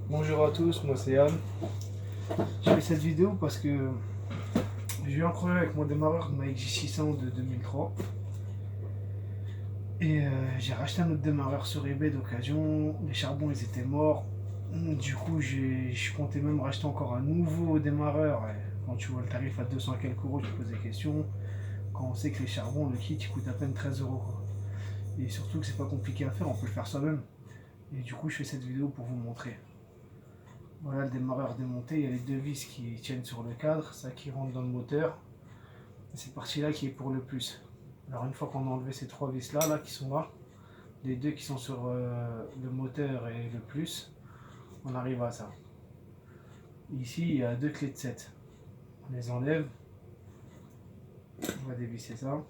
Bonjour à tous, moi c'est Anne. Je fais cette vidéo parce que j'ai eu un problème avec mon démarreur de ma XJ600 de 2003. Et j'ai racheté un autre démarreur sur eBay d'occasion. Les charbons ils étaient morts. Du coup je comptais même racheter encore un nouveau démarreur. Et quand tu vois le tarif à 200 quelques euros, tu te poses des questions. Quand on sait que les charbons, le kit il coûte à peine 13 euros. Quoi. Et surtout que c'est pas compliqué à faire, on peut le faire soi-même. Et du coup je fais cette vidéo pour vous montrer. Voilà le démarreur démonté, il y a les deux vis qui tiennent sur le cadre, ça qui rentre dans le moteur. Et cette partie-là qui est pour le plus. Alors une fois qu'on a enlevé ces trois vis-là, là, qui sont là, les deux qui sont sur le moteur et le plus, on arrive à ça. Ici, il y a deux clés de 7. On les enlève. On va dévisser ça.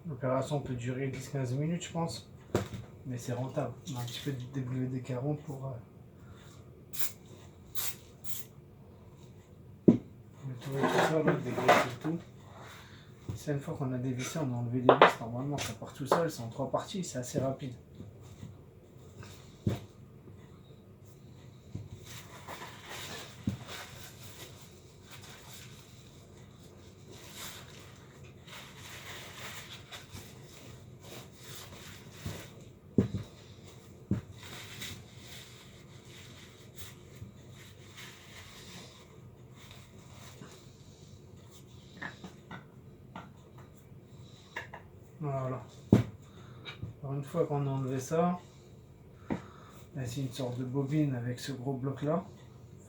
L'opération peut durer 10-15 minutes, je pense. Mais c'est rentable. On a un petit peu de WD-40 pour nettoyer tout ça, là, dégraisser tout. C'est une fois qu'on a dévissé, on a enlevé les vis, normalement ça part tout seul, c'est en 3 parties, c'est assez rapide. Voilà. Alors une fois qu'on a enlevé ça, là c'est une sorte de bobine avec ce gros bloc là.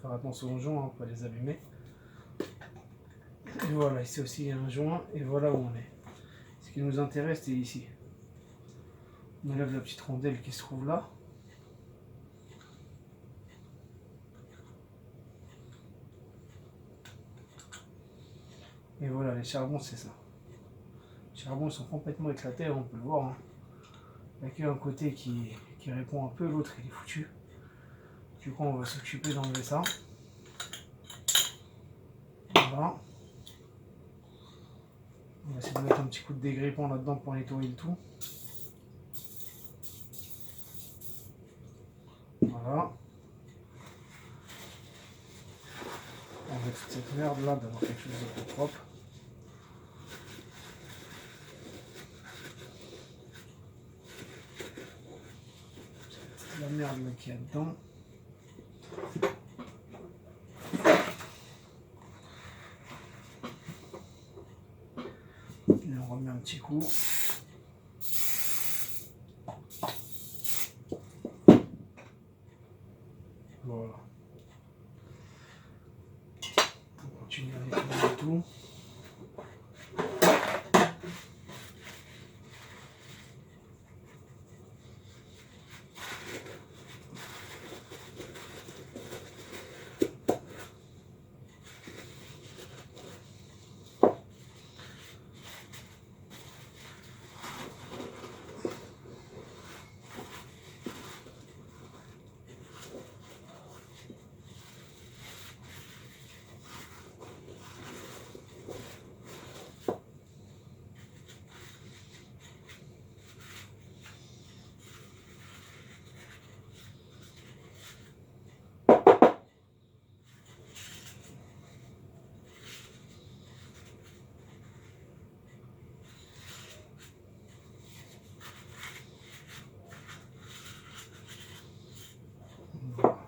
Faire attention aux joints, hein, pas les abîmer. Et voilà, ici aussi il y a un joint et voilà où on est. Ce qui nous intéresse c'est ici. On enlève la petite rondelle qui se trouve là. Et voilà, les charbons c'est ça. Les charbons sont complètement éclatés, on peut le voir. Hein. Il n'y a qu'un côté qui répond un peu, l'autre il est foutu. Du coup on va s'occuper d'enlever ça. Voilà. On va essayer de mettre un petit coup de dégrippant là-dedans pour nettoyer le tout. Voilà. On va toute cette merde là, d'avoir quelque chose de plus propre. La merde qu'il y a dedans. Et on remet un petit coup. Voilà. On continue à nettoyer tout.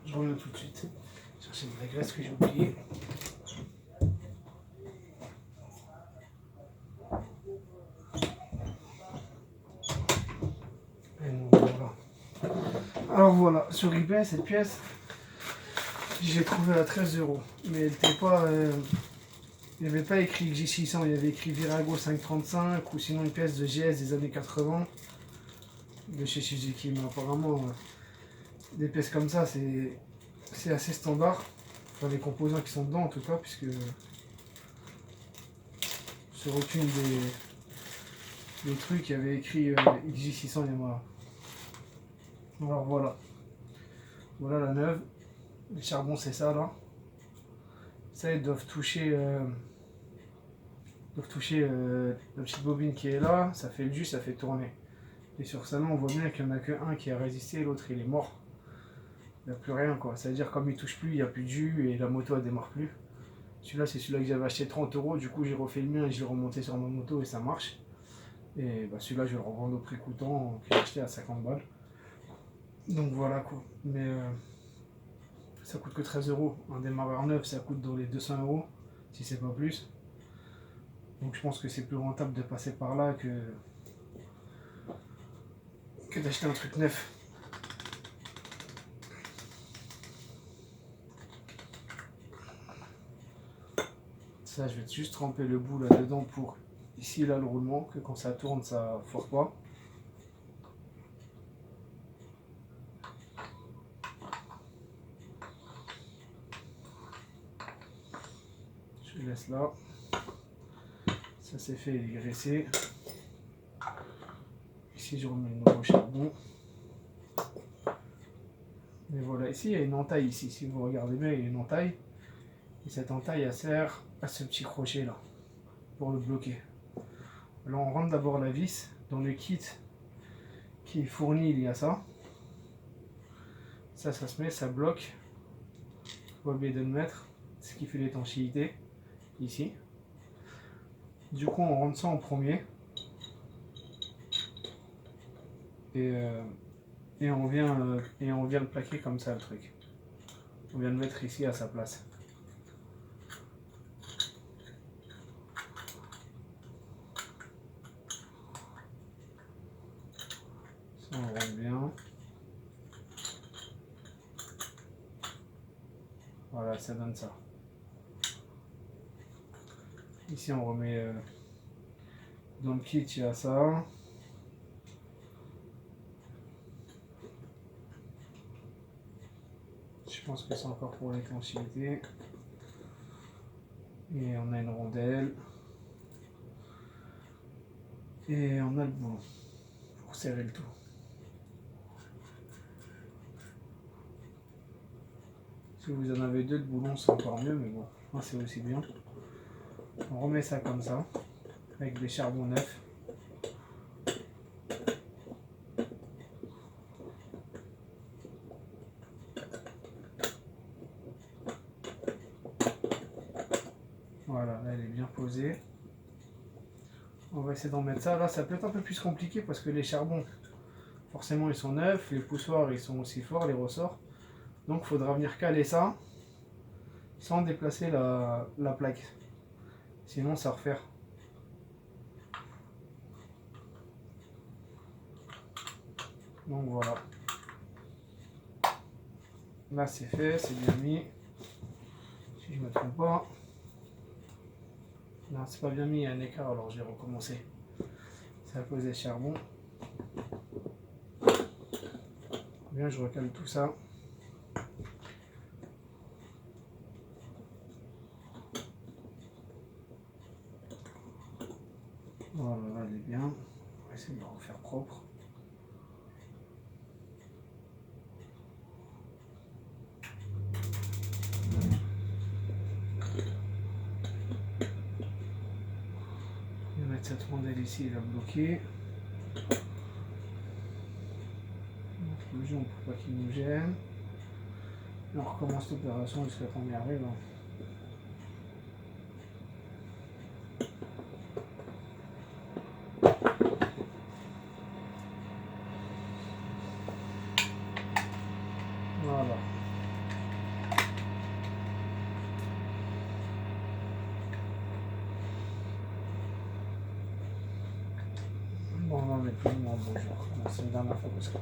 Je reviens tout de suite. Chercher de la graisse que j'ai oublié. Voilà. Alors voilà, sur eBay, cette pièce, j'ai trouvé à 13 euros. Mais elle n'était pas Il n'y avait pas écrit XJ600, il y avait écrit Virago 535 ou sinon une pièce de GS des années 80 de chez Suzuki. Mais apparemment, des pièces comme ça, c'est assez standard. Enfin, les composants qui sont dedans en tout cas, puisque sur aucune des trucs, il y avait écrit XJ600 Yamaha. Alors voilà. Voilà la neuve. Les charbons, c'est ça là. Ça, ils doivent toucher la petite bobine qui est là, ça fait le jus, ça fait tourner. Et sur ça, on voit bien qu'il n'y en a qu'un qui a résisté, l'autre il est mort. Il n'y a plus rien quoi. Ça veut dire comme il touche plus, il n'y a plus de jus et la moto elle démarre plus. Celui-là, c'est celui-là que j'avais acheté 30 €. Du coup, j'ai refait le mien et je l'ai remonté sur ma moto et ça marche. Et bah, celui-là, je vais le revendre au prix coûtant, que j'ai acheté à 50 balles. Donc voilà quoi. Mais ça coûte que 13 €. Un démarreur neuf, ça coûte dans les 200 €, si c'est pas plus. Donc je pense que c'est plus rentable de passer par là que d'acheter un truc neuf. Ça, je vais juste tremper le bout là-dedans pour ici, là, le roulement, que quand ça tourne, ça ne foire pas. Je le laisse là. Ça c'est fait, il est graissé. Ici, je remets le nouveau charbon. Et voilà, ici, il y a une entaille, ici, si vous regardez bien, il y a une entaille. Et cette entaille, elle sert à ce petit crochet là, pour le bloquer. Alors on rentre d'abord la vis. Dans le kit qui est fourni, il y a ça. Ça se met, ça bloque. Faut pas oublier de le mettre, ce qui fait l'étanchéité, ici. Du coup, on rentre ça en premier. Et on vient le plaquer comme ça, le truc. On vient le mettre ici à sa place. Ça, on rentre bien. Voilà, ça donne ça. Ici, on remet dans le kit, il y a ça. Je pense que c'est encore pour l'étanchéité. Et on a une rondelle. Et on a le boulon pour serrer le tout. Si vous en avez deux de boulons, c'est encore mieux, mais bon, moi c'est aussi bien. On remet ça comme ça, avec des charbons neufs. Voilà, là elle est bien posée. On va essayer d'en mettre ça. Là, ça peut être un peu plus compliqué parce que les charbons, forcément, ils sont neufs. Les poussoirs, ils sont aussi forts, les ressorts. Donc, il faudra venir caler ça sans déplacer la plaque. Sinon, ça va refaire. Donc, voilà. Là, c'est fait, c'est bien mis. Si je ne me trompe pas. Non, c'est pas bien mis, il y a un écart, alors je vais recommencer. C'est à cause des charbons. Bien, je recale tout ça. Voilà, là, elle est bien. On va essayer de le refaire propre. Je vais mettre cette rondelle ici, elle a bloqué. Le jeu, pour pas qu'il nous gêne. Et on recommence l'opération jusqu'à qu'on y arrive. Voilà. Bon, on va mettre plus moins beau, je vais recommencer une dernière fois parce que...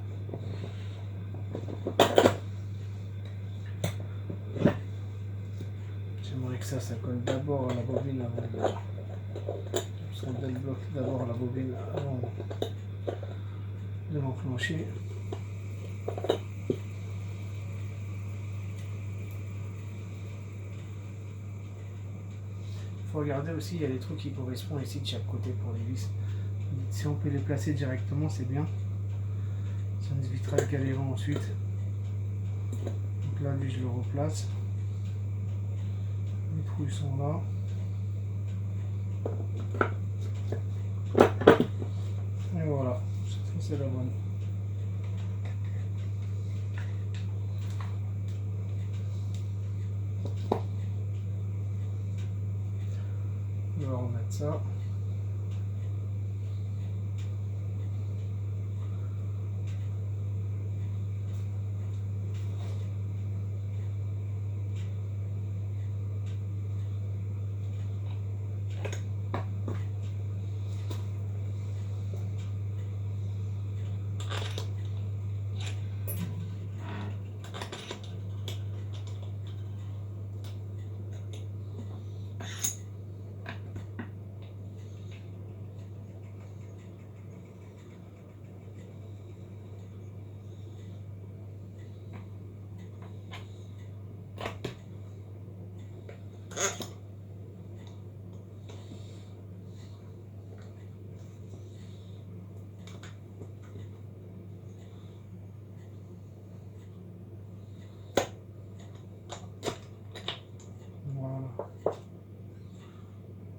J'aimerais que ça colle d'abord à la bobine avant de... Parce qu'on débloque d'abord la bobine avant de l'enclencher. Il faut regarder aussi, il y a des trucs qui correspondent ici de chaque côté pour les vis. Si on peut les placer directement, c'est bien. Ça nous évitera le galéron ensuite. Donc là, lui, je le replace. Les trous ils sont là. Et voilà, cette fois c'est la bonne. On va remettre ça.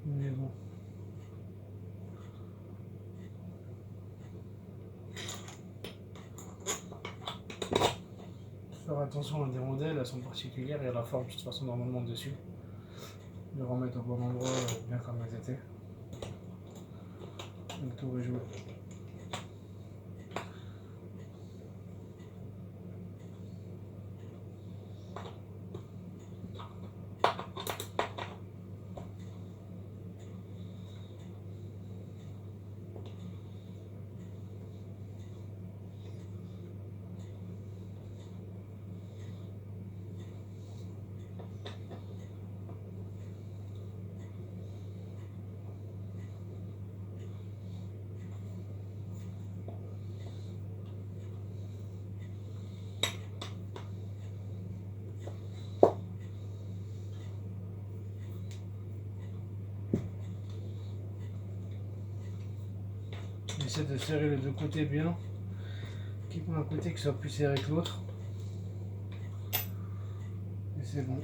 Mais bon. Faire attention à des rondelles, elles sont particulières, il y a la forme de toute façon normalement dessus. Les remettre au bon endroit, bien comme elles étaient. Donc tout rejouer. J'essaie de serrer les deux côtés bien, quitte un côté qui soit plus serré que l'autre. Et c'est bon.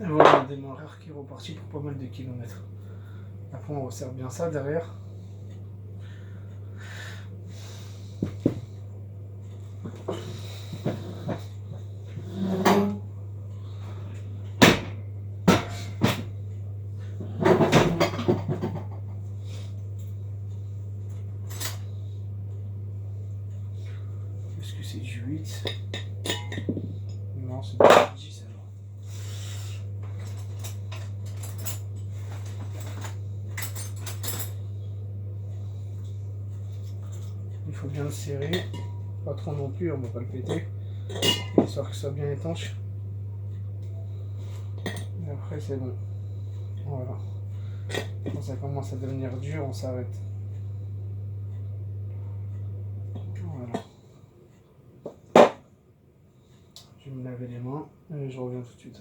Et voilà un démarreur qui est reparti pour pas mal de kilomètres. Après on resserre bien ça derrière. Est-ce que c'est du 8? Non, c'est du 10 alors. Il faut bien le serrer, pas trop non plus, on ne va pas le péter, histoire que ce soit bien étanche. Et après c'est bon. Voilà. Quand ça commence à devenir dur, on s'arrête. Voilà. Je vais me laver les mains et je reviens tout de suite.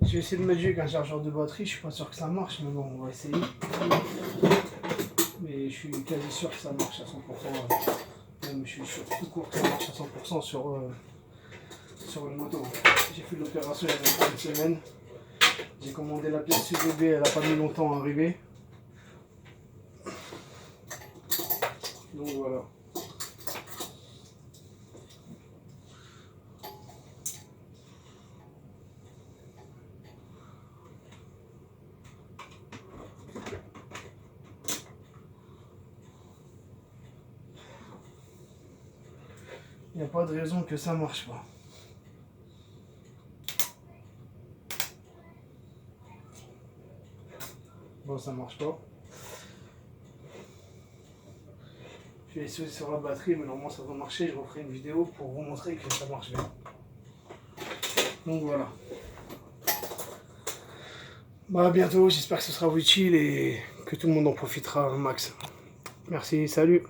Je vais essayer de mettre avec un chargeur de batterie, je suis pas sûr que ça marche, mais bon, on va essayer. Mais je suis quasi sûr que ça marche à 100%. Même je suis sûr tout court que ça marche à 100% sur une moto. J'ai fait l'opération il y a même pas une semaine. J'ai commandé la pièce USB, elle n'a pas mis longtemps à arriver. Donc voilà. Il n'y a pas de raison que ça marche pas. Bon, ça marche pas. Je vais essayer sur la batterie, mais normalement ça va marcher. Je referai une vidéo pour vous montrer que ça marche bien. Donc voilà. Bah à bientôt, j'espère que ce sera utile et que tout le monde en profitera un max. Merci, salut.